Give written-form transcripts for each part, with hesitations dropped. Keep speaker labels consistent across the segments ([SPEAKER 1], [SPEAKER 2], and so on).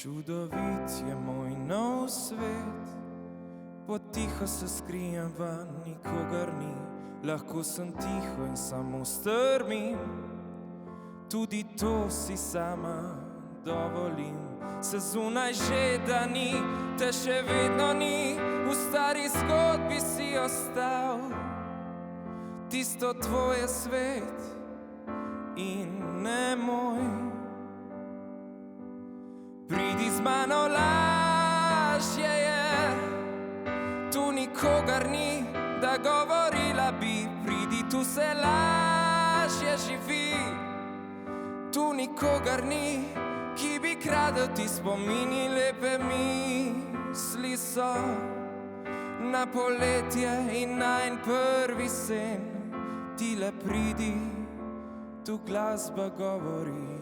[SPEAKER 1] Čudovit je moj nov svet, potiho se skrijem van, nikogar ni. Lahko sem tiho in samo strmim, tudi to si sama dovolim. Se zunaj že da ni, te še vedno ni, v stari zgodbi si ostal. Tisto tvoj je svet in ne moj. Pridi z mano, lažje je, tu nikogar ni, da govorila bi. Pridi, tu se lažje živi, tu nikogar ni, ki bi kradel ti spomini. Lepe misli so na poletje in najin prvi sen. Ti le pridi, tu glasba govori.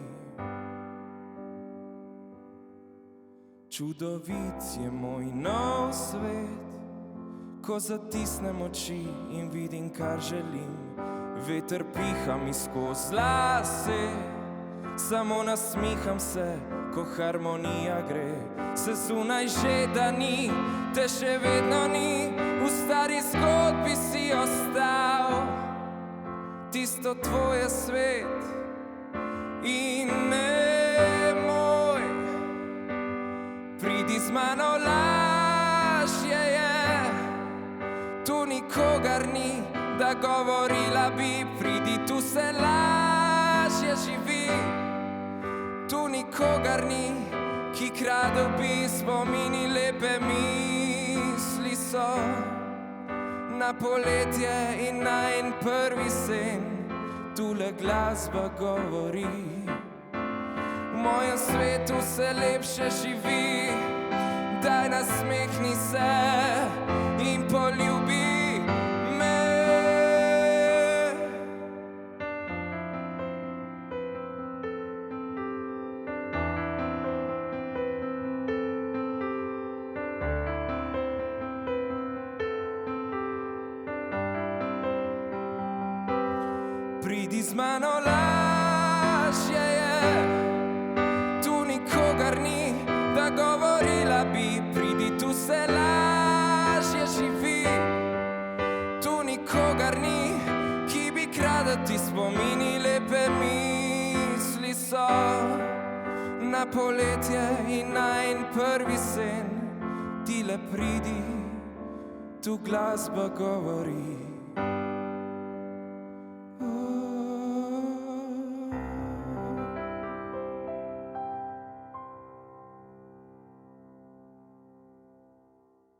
[SPEAKER 1] Čudovit je moj nov svet, ko zatisnem oči in vidim, kar želim. Veter piha mi skozi lase, samo nasmiham se, ko harmonija gre. Se zunaj že da ni, te še vedno ni, v stari zgodbi si ostal. Tisto tvoj je svet in ne moj. Pridi z mano, lažje je, tu nikogar ni, da govorila bi. Pridi, tu se lažje živi, tu nikogar ni, ki kradel bi spomini. Lepe misli so na poletje in najin prvi sen. Tule glasba govori, v mojem svetu se lepše živi. Daj, nasmehni se in poljubi me. Pridi z mano, lažje je, tu nikogar ni, da govorila bi. Pridi, tu se lažje živi, tu nikogar ni, ki bi kradel ti spomini. Lepe misli so na poletje in najin prvi sen. Ti le pridi, tu glasba govori.